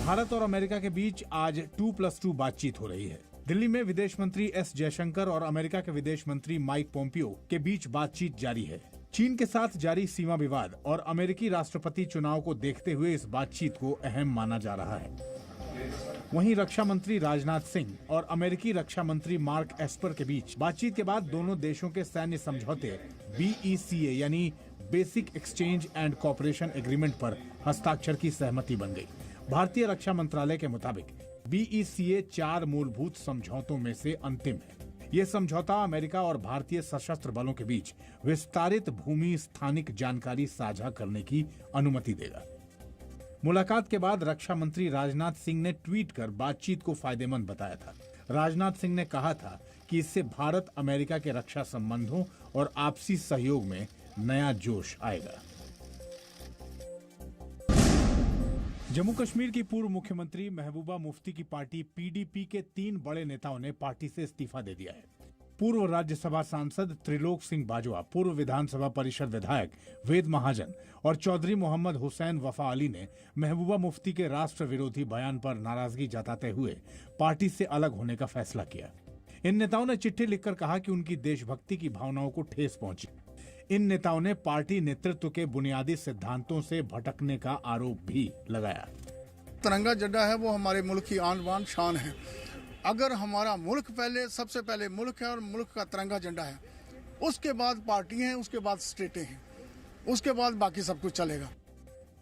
भारत और अमेरिका के बीच आज 2+2 बातचीत हो रही है। दिल्ली में विदेश मंत्री एस जयशंकर और अमेरिका के विदेश मंत्री माइक पोम्पियो के बीच बातचीत जारी है। चीन के साथ जारी सीमा विवाद और अमेरिकी राष्ट्रपति चुनाव को देखते हुए इस बातचीत को अहम माना जा रहा है। वहीं रक्षा मंत्री राजनाथ सिंह और अमेरिकी रक्षा मंत्री मार्क एस्पर के बीच बातचीत के बाद दोनों देशों के सैन्य समझौते BECA यानी basic exchange and cooperation agreement पर हस्ताक्षर की सहमति बन गई। भारतीय रक्षा मंत्रालय के मुताबिक BECA 4 मूलभूत समझौतों में से अंतिम है। ये समझौता अमेरिका और भारतीय सशस्त्र बलों के बीच विस्तारित भूमि स्थानिक जानकारी साझा करने की अनुमति देगा। मुलाकात के बाद रक्षा मंत्री राजनाथ सिंह ने ट्वीट कर बातचीत को फायदेमंद बताया था। राजनाथ सिंह ने कहा था कि इससे भारत अमेरिका के रक्षा संबंधों और आपसी सहयोग में नया जोश आएगा। जम्मू कश्मीर की पूर्व मुख्यमंत्री महबूबा मुफ्ती की पार्टी PDP के 3 बड़े नेताओं ने पार्टी से इस्तीफा दे दिया है। पूर्व राज्यसभा सांसद त्रिलोक सिंह बाजवा, पूर्व विधानसभा परिषद विधायक वेद महाजन और चौधरी मोहम्मद हुसैन वफा अली ने महबूबा मुफ्ती के राष्ट्र विरोधी बयान पर नाराजगी जताते हुए पार्टी से अलग होने का फैसला किया। इन नेताओं ने चिट्ठी लिखकर कहा कि उनकी देशभक्ति की भावनाओं को ठेस पहुंची। इन नेताओं ने पार्टी नेतृत्व के बुनियादी सिद्धांतों से भटकने का आरोप भी लगाया। तिरंगा झंडा है वो हमारे मुल्क की आन बान शान है। अगर हमारा मुल्क सबसे पहले मुल्क है और मुल्क का तिरंगा झंडा है, उसके बाद पार्टी है, उसके बाद स्टेटें हैं, उसके बाद बाकी सब कुछ चलेगा।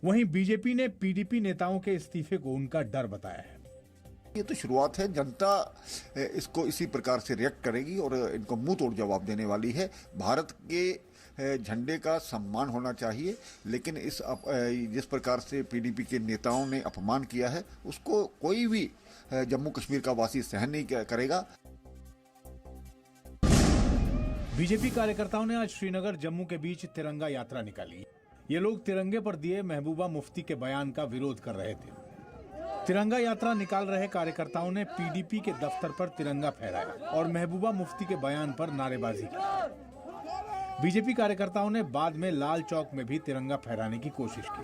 वहीं बीजेपी ने PDP नेताओं के इस्तीफे को उनका डर बताया है। ये तो शुरुआत है, जनता इसको इसी प्रकार से रिएक्ट करेगी और इनको मुंह तोड़ जवाब देने वाली है। भारत के झंडे का सम्मान होना चाहिए, लेकिन जिस प्रकार से PDP के नेताओं ने अपमान किया है उसको कोई भी जम्मू कश्मीर का वासी सहन नहीं करेगा। बीजेपी कार्यकर्ताओं ने आज श्रीनगर जम्मू के बीच तिरंगा यात्रा निकाली। ये लोग तिरंगे पर दिए महबूबा मुफ्ती के बयान का विरोध कर रहे थे। तिरंगा यात्रा निकाल रहे कार्यकर्ताओं ने PDP के दफ्तर पर तिरंगा फहराया और महबूबा मुफ्ती के बयान पर नारेबाजी की। बीजेपी कार्यकर्ताओं ने बाद में लाल चौक में भी तिरंगा फहराने की कोशिश की।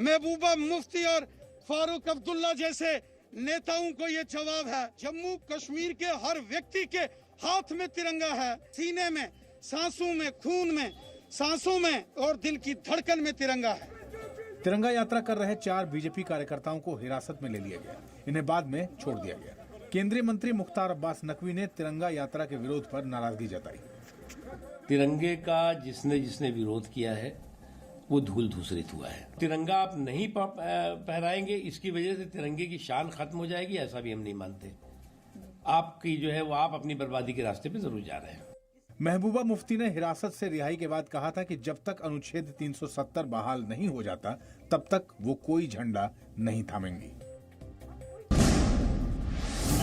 महबूबा मुफ्ती और फारूक अब्दुल्ला जैसे नेताओं को ये जवाब है। जम्मू कश्मीर के हर व्यक्ति के हाथ में तिरंगा है, सीने में, सांसों में, खून में, सांसों में और दिल की धड़कन में तिरंगा है। तिरंगा यात्रा कर रहे 4 बीजेपी कार्यकर्ताओं को हिरासत में ले लिया गया। इन्हें बाद में छोड़ दिया गया। केंद्रीय मंत्री मुख्तार अब्बास नकवी ने तिरंगा यात्रा के विरोध पर नाराजगी जताई। तिरंगे का जिसने विरोध किया है वो धूल धूसरित हुआ है। तिरंगा आप नहीं फहराएंगे, इसकी वजह से तिरंगे की शान खत्म हो जाएगी, ऐसा भी हम नहीं मानते। आपकी जो है वो आप अपनी बर्बादी के रास्ते पे जरूर जा रहे हैं। महबूबा मुफ्ती ने हिरासत से रिहाई के बाद कहा था कि जब तक अनुच्छेद 370 बहाल नहीं हो जाता तब तक वो कोई झंडा नहीं थामेंगी।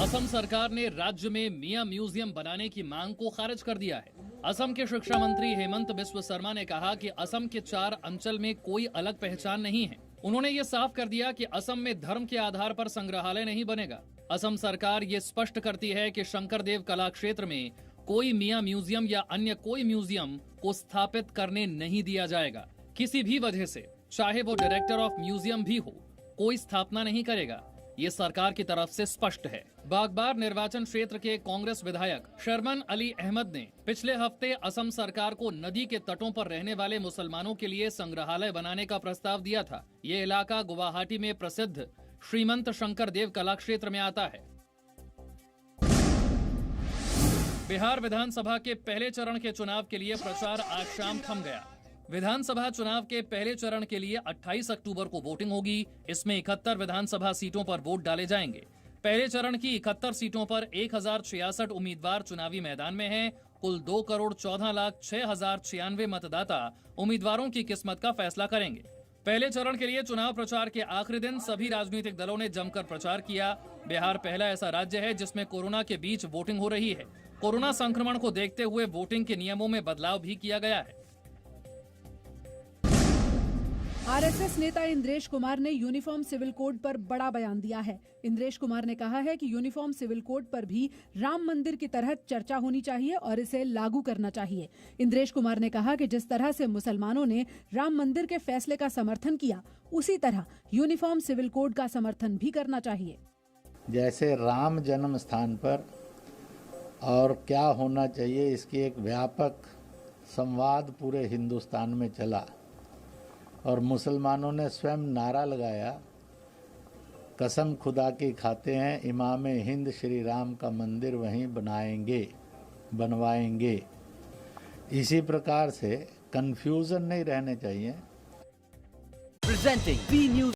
असम सरकार ने राज्य में मियां म्यूजियम बनाने की मांग को खारिज कर दिया है। असम के शिक्षा मंत्री हेमंत बिस्व शर्मा ने कहा कि असम के 4 अंचल में कोई अलग पहचान नहीं है। उन्होंने ये साफ कर दिया कि असम में धर्म के आधार पर संग्रहालय नहीं बनेगा। असम सरकार ये स्पष्ट करती है कि शंकरदेव कला क्षेत्र में कोई मियां म्यूजियम या अन्य कोई म्यूजियम को स्थापित करने नहीं दिया जाएगा। किसी भी वजह से, चाहे वो डायरेक्टर ऑफ म्यूजियम भी हो, कोई स्थापना नहीं करेगा। ये सरकार की तरफ से स्पष्ट है। बागबार निर्वाचन क्षेत्र के कांग्रेस विधायक शरमन अली अहमद ने पिछले हफ्ते असम सरकार को नदी के तटों पर रहने वाले मुसलमानों के लिए संग्रहालय बनाने का प्रस्ताव दिया था। ये इलाका गुवाहाटी में प्रसिद्ध श्रीमंत शंकरदेव कला क्षेत्र में आता है। बिहार विधानसभा के पहले चरण के चुनाव के लिए प्रचार आज शाम थम गया। विधानसभा चुनाव के पहले चरण के लिए 28 अक्टूबर को वोटिंग होगी। इसमें 71 विधानसभा सीटों पर वोट डाले जाएंगे। पहले चरण की 71 सीटों पर 1066 उम्मीदवार चुनावी मैदान में हैं। कुल 2,14,06,096 मतदाता उम्मीदवारों की किस्मत का फैसला करेंगे। पहले चरण के लिए चुनाव प्रचार के आखिरी दिन सभी राजनीतिक दलों ने जमकर प्रचार किया। बिहार पहला ऐसा राज्य है जिसमें कोरोना के बीच वोटिंग हो रही है। कोरोना संक्रमण को देखते हुए वोटिंग के नियमों में बदलाव भी किया गया है। आरएसएस नेता इंद्रेश कुमार ने यूनिफॉर्म सिविल कोड पर बड़ा बयान दिया है। इंद्रेश कुमार ने कहा है कि यूनिफॉर्म सिविल कोड पर भी राम मंदिर की तरह चर्चा होनी चाहिए और इसे लागू करना चाहिए। इंद्रेश कुमार ने कहा कि जिस तरह से मुसलमानों ने राम मंदिर के फैसले का समर्थन किया, उसी तरह यूनिफॉर्म सिविल कोड का समर्थन भी करना चाहिए। जैसे राम जन्म स्थान पर और क्या होना चाहिए, इसकी एक व्यापक संवाद पूरे हिंदुस्तान में चला और मुसलमानों ने स्वयं नारा लगाया, कसम खुदा की खाते हैं इमाम हिंद श्री राम का मंदिर वहीं बनवाएंगे। इसी प्रकार से कंफ्यूजन नहीं रहने चाहिए। Presenting B News